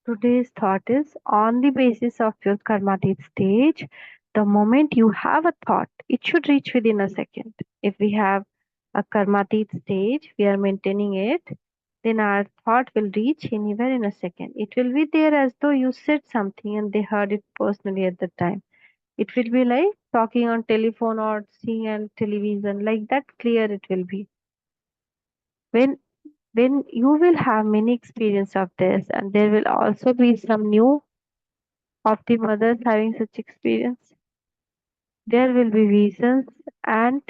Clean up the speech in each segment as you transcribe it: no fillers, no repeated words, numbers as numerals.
Today's thought is on the basis of your karmatit stage. The moment you have a thought, it should reach within a second. If we have a karmatit stage, we are maintaining it, then our thought will reach anywhere in a second. It will be there as though you said something and they heard it personally at the time. It will be like talking on telephone or seeing on television, like that clear it will be. When when you will have many experience of this, and there will also be some new of the mothers having such experience, there will be reasons, and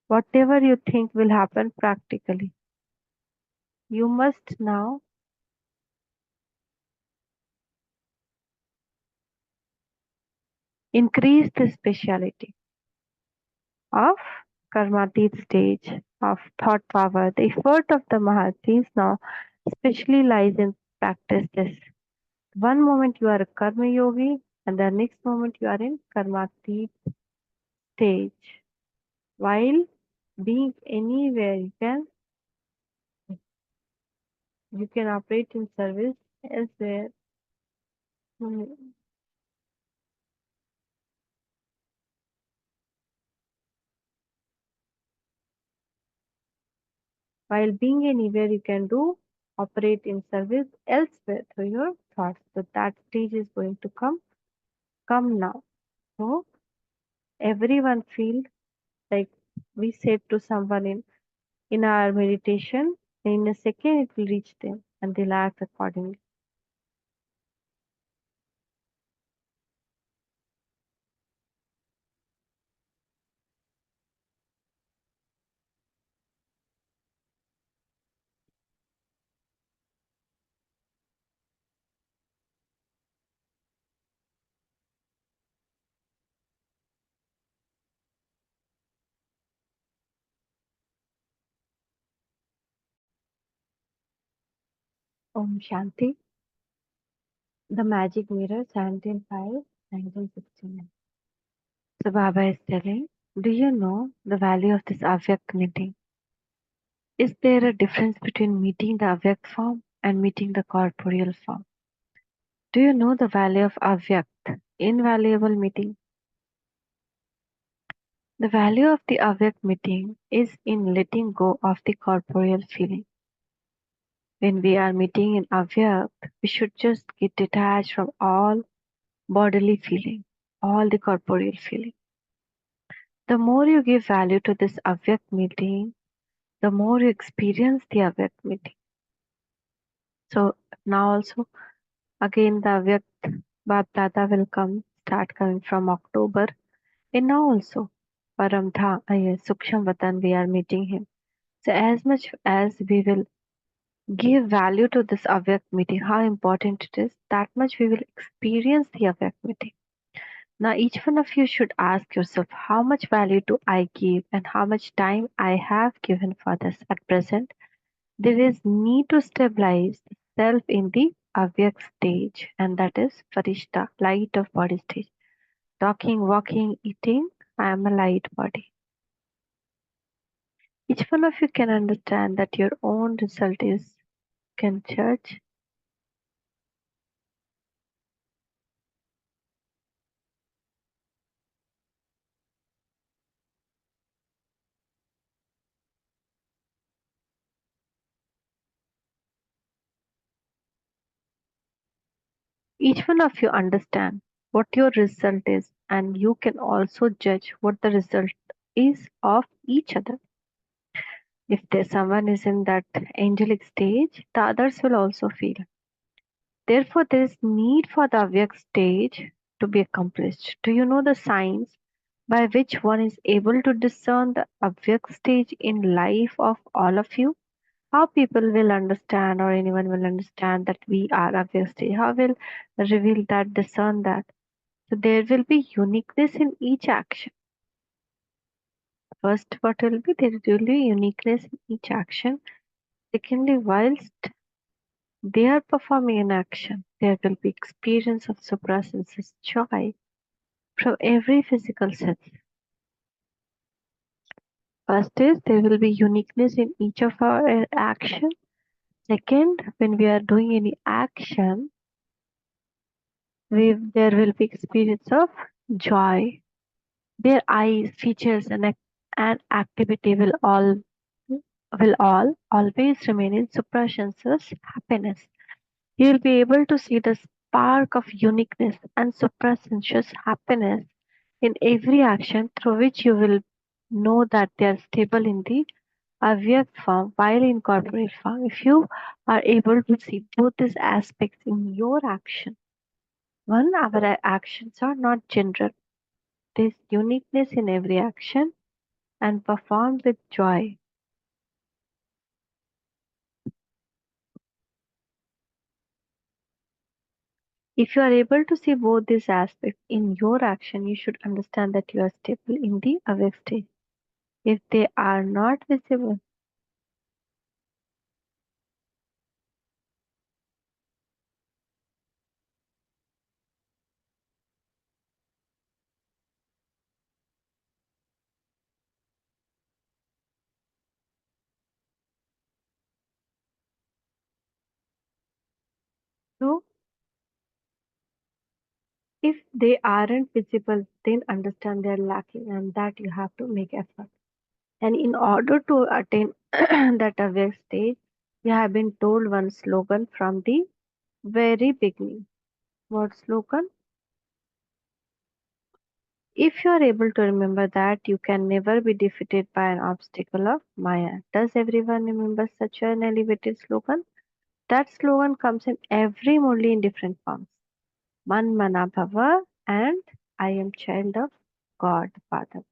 whatever you think will happen practically, you must now increase the speciality of karmatit stage of thought power. The effort of the Mahatis now especially lies in practice this. One moment you are a karma yogi, and the next moment you are in karmatit stage. While being anywhere, you can operate in service elsewhere. Mm, While being anywhere, you can do operate in service elsewhere through your thoughts. So that stage is going to come now. So everyone feel like we said to someone in our meditation, in a second it will reach them and they'll act accordingly. Om Shanti. The Magic Mirror, 17/5/1969. So Baba is telling, do you know the value of this Avyakt meeting? Is there a difference between meeting the Avyakt form and meeting the corporeal form? Do you know the value of Avyakt, invaluable meeting? The value of the Avyakt meeting is in letting go of the corporeal feeling. When we are meeting in Avyakt, we should just get detached from all bodily feeling, all the corporeal feeling. The more you give value to this Avyakt meeting, the more you experience the Avyakt meeting. So now also again the Avyakt BapDada will start coming from October. And now also Paramdha, Suksham Vatan, we are meeting him. So as much as we will give value to this Avyakt meeting, how important it is, that much we will experience the Avyakt meeting. Now each one of you should ask yourself, how much value do I give and how much time I have given for this at present. There is need to stabilize the self in the Avyakt stage, and that is Farishta, light of body stage. Talking, walking, eating, I am a light body. Each one of you can understand that your own result is can judge. Each one of you understand what your result is, and you can also judge what the result is of each other. If there's someone is in that angelic stage, the others will also feel. Therefore, there is need for the Avyakt stage to be accomplished. Do you know the signs by which one is able to discern the Avyakt stage in life of all of you? How people will understand or anyone will understand that we are Avyakt stage? How will reveal that, discern that? So there will be uniqueness in each action. First, what will be? There will be uniqueness in each action. Secondly, whilst they are performing an action, there will be experience of suprasenses joy from every physical sense. First is there will be uniqueness in each of our action. Second, when we are doing any action, there will be experience of joy. Their eyes, features, and activity will all always remain in suprasensuous happiness. You will be able to see the spark of uniqueness and suprasensuous happiness in every action through which you will know that they are stable in the Avyakt form while in corporate form. If you are able to see both these aspects in your action, one, our actions are not general. There's uniqueness in every action and performed with joy. If you are able to see both these aspects in your action, you should understand that you are stable in the awake state. If they are not visible, so if they aren't visible, then understand they're lacking and that you have to make effort. And in order to attain that awake stage, you have been told one slogan from the very beginning. What slogan? If you are able to remember that, you can never be defeated by an obstacle of Maya. Does everyone remember such an elevated slogan? That slogan comes in every Murli in different forms. Man Mana Bhava and I am child of God, Father.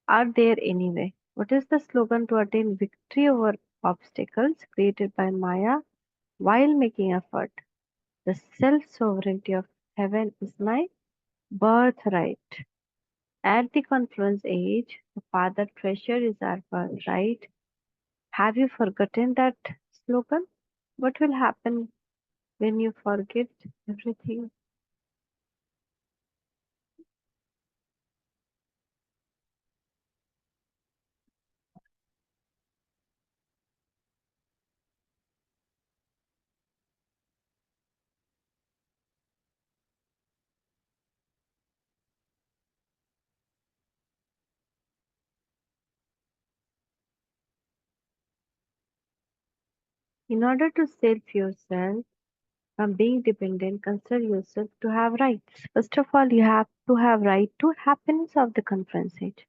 Are there anyway? What is the slogan to attain victory over obstacles created by Maya while making effort? The self sovereignty of heaven is my birthright. At the confluence age, the father treasure is our birthright. Have you forgotten that slogan? What will happen when you forget everything? In order to save yourself from being dependent, consider yourself to have rights. First of all, you have to have right to happiness of the confluence age.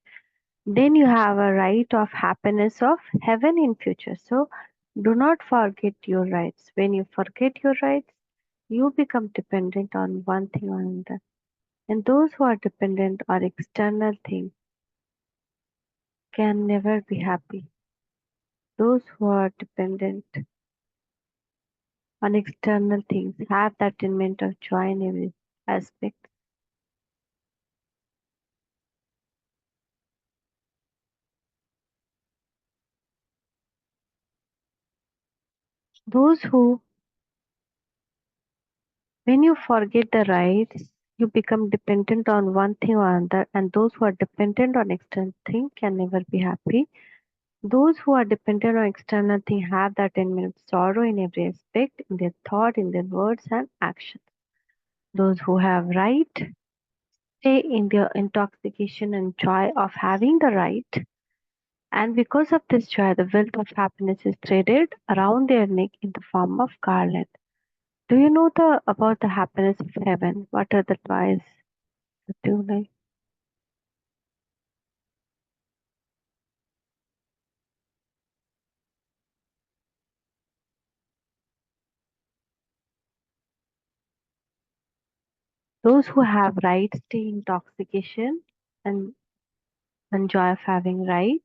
Then you have a right of happiness of heaven in future. So do not forget your rights. When you forget your rights, you become dependent on one thing or another. And those who are dependent on external things can never be happy. Those who are dependent on external things have that element of joy in every aspect. Those who, when you forget the rights, you become dependent on one thing or another, and those who are dependent on external thing can never be happy. Those who are dependent on external thing have that element of sorrow in every aspect, in their thought, in their words and actions. Those who have right stay in their intoxication and joy of having the right. And because of this joy, the wealth of happiness is threaded around their neck in the form of garland. Do you know the about the happiness of heaven? What are the toys that you like? Those who have right stay in intoxication and, and joy of having right,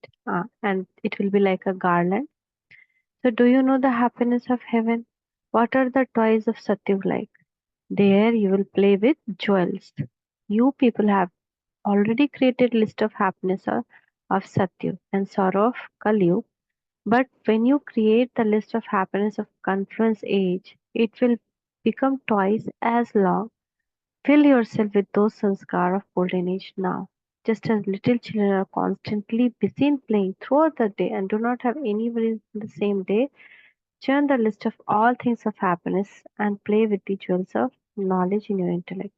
and it will be like a garland. So, do you know the happiness of heaven? What are the toys of Satyug like? There you will play with jewels. You people have already created list of happiness of Satyu and sorrow of Kalyu. But when you create the list of happiness of confluence age, it will become twice as long. Fill yourself with those sanskar of golden age now. Just as little children are constantly busy in playing throughout the day and do not have any worries in the same day, Churn the list of all things of happiness and play with the jewels of knowledge in your intellect.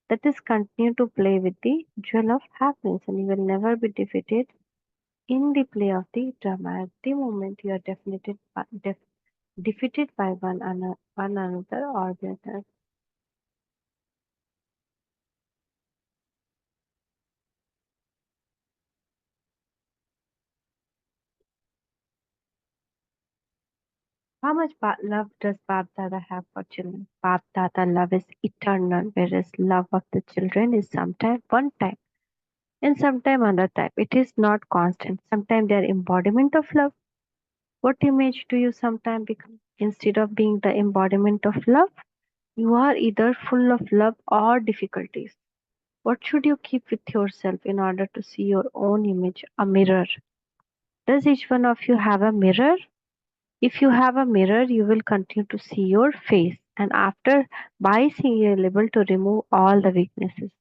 That is, continue to play with the jewel of happiness, and you will never be defeated in the play of the drama. At the moment, you are defeated by one another or the other. How much love does BapDada have for children? BapDada love is eternal, whereas love of the children is sometimes one time and sometime another time. It is not constant. Sometimes they are embodiment of love. What image do you sometimes become? Instead of being the embodiment of love, you are either full of love or difficulties. What should you keep with yourself in order to see your own image? A mirror. Does each one of you have a mirror? If you have a mirror, you will continue to see your face, and after by seeing, you are able to remove all the weaknesses.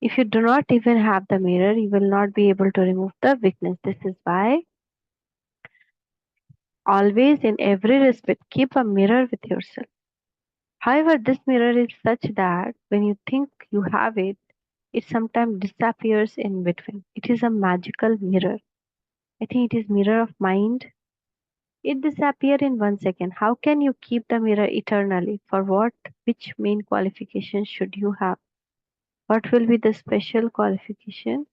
If you do not even have the mirror, you will not be able to remove the weakness. This is why always, in every respect, keep a mirror with yourself. However, this mirror is such that when you think you have it, it sometimes disappears in between. It is a magical mirror. I think it is mirror of mind. It disappear in 1 second. How can you keep the mirror eternally? For what? Which main qualification should you have? What will be the special qualification?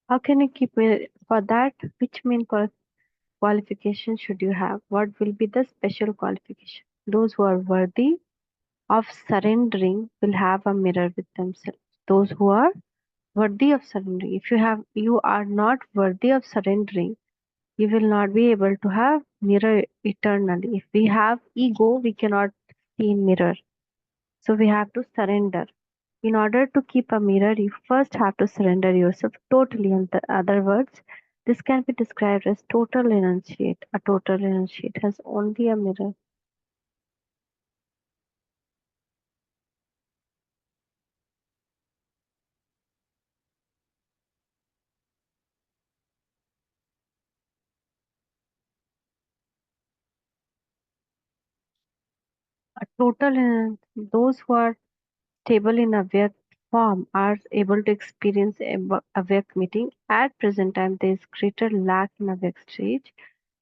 How can you keep it for that? Which main qualification should you have? What will be the special qualification? Those who are worthy of surrendering will have a mirror with themselves. Those who are worthy of surrendering. If you are not worthy of surrendering, you will not be able to have mirror eternally. If we have ego, we cannot see in mirror. So we have to surrender. In order to keep a mirror, you first have to surrender yourself totally. In the other words, this can be described as total renunciate. A total renunciate has only a mirror. A total those who are stable in Avyakt form are able to experience Avyakt meeting. At present time, there is greater lack in Avyakt stage.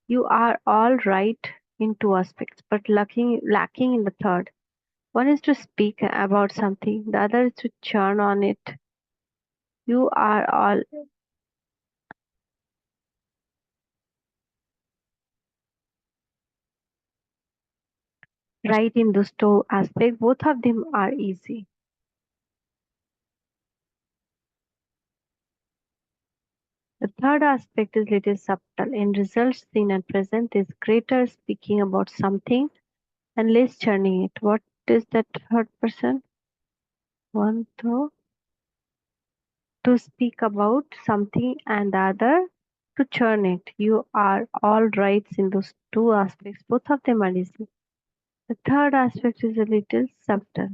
You are all right in two aspects, but lacking in the third. One is to speak about something, the other is to churn on it. You are all right in those two aspects. Both of them are easy. The third aspect is little subtle. In results seen and present, there is greater speaking about something and less churning it. What is that third person? One to speak about something and the other to churn it. You are all rights in those two aspects. Both of them are easy. The third aspect is a little subtle.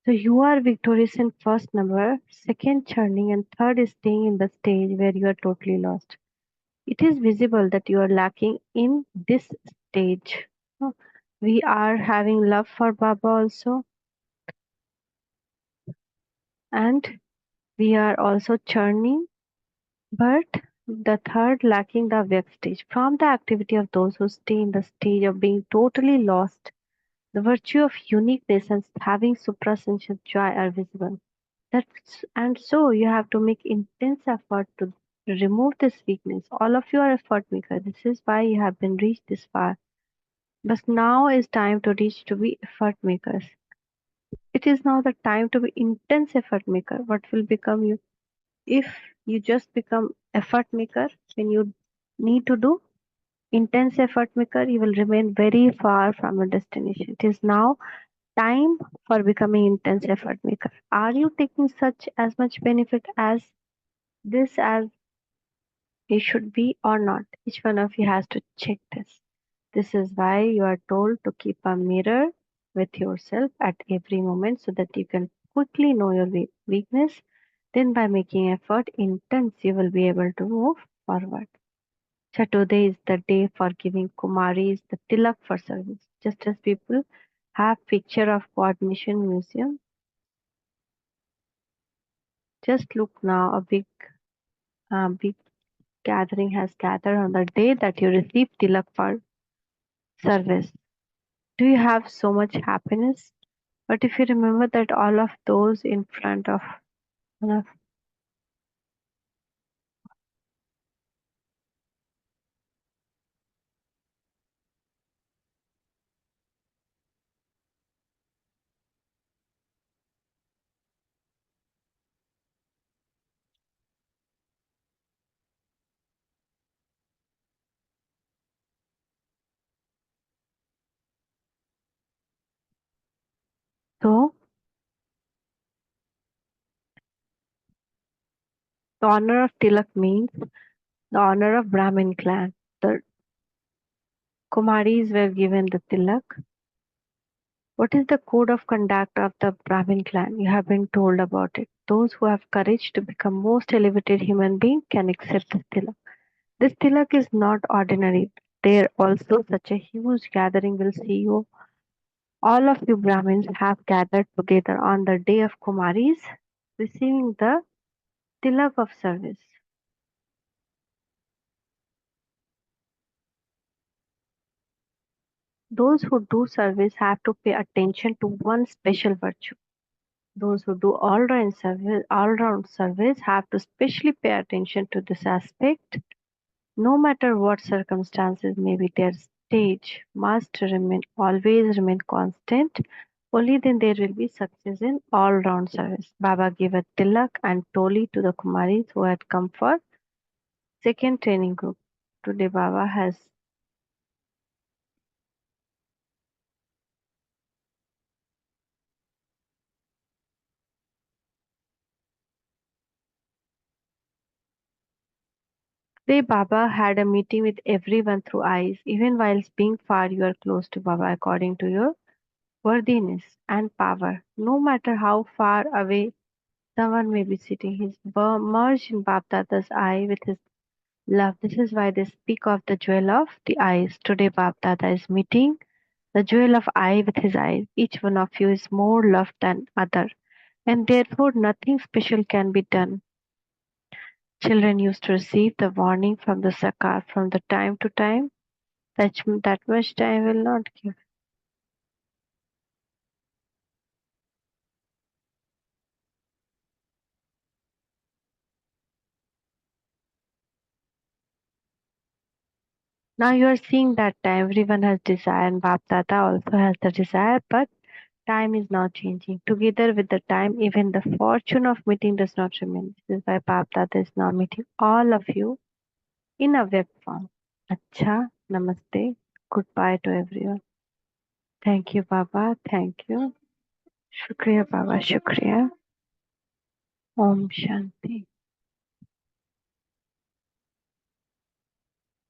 So you are victorious in first number, second churning, and third is staying in the stage where you are totally lost. It is visible that you are lacking in this stage. Oh, we are having love for Baba also, and we are also churning, but the third lacking the Vyakt stage. From the activity of those who stay in the stage of being totally lost, The virtue of uniqueness and having suprasensuous joy are visible. That's and so you have to make intense effort to remove this weakness. All of you are effort maker. This is why you have been reached this far. But now is time to reach to be effort makers. It is now the time to be intense effort maker. What will become you if you just become effort maker when you need to do intense effort maker? You will remain very far from your destination. It is now time for becoming intense effort maker. Are you taking such as much benefit as this as you should be or not? Each one of you has to check this. This is why you are told to keep a mirror with yourself at every moment so that you can quickly know your weakness. Then, by making effort intense, you will be able to move forward. Saturday is the day for giving Kumaris the tilak for service. Just as people have picture of coordination museum, just look now a big gathering has gathered on the day that you receive tilak for service. Do you have so much happiness? But if you remember that all of those in front of one of so the honor of tilak means the honor of Brahmin clan. The Kumaris were given the tilak. What is the code of conduct of the Brahmin clan? You have been told about it. Those who have courage to become most elevated human being can accept this tilak. This tilak is not ordinary. There also such a huge gathering will see you. All of you Brahmins have gathered together on the day of Kumaris, receiving the tilak of service. Those who do service have to pay attention to one special virtue. Those who do all round service have to specially pay attention to this aspect. No matter what circumstances may be, their stage must always remain constant. Only then there will be success in all round service. Baba gave a tilak and toli to the Kumaris who had come for second training group. Today Baba has Today Baba had a meeting with everyone through eyes. Even while being far, you are close to Baba according to your worthiness and power. No matter how far away someone may be sitting, he's merged in BapDada's eye with his love. This is why they speak of the jewel of the eyes. Today BapDada is meeting the jewel of eye with his eyes. Each one of you is more loved than other, and therefore nothing special can be done. Children used to receive the warning from the Sakar from the time to time that much time will not give. Now you are seeing that everyone has desire and BapDada also has the desire, but time is now changing. Together with the time, even the fortune of meeting does not remain. This is why BapDada is now meeting all of you in a web form. Achcha, namaste, goodbye to everyone. Thank you, Baba. Thank you. Shukriya, Baba. Shukriya. Om Shanti.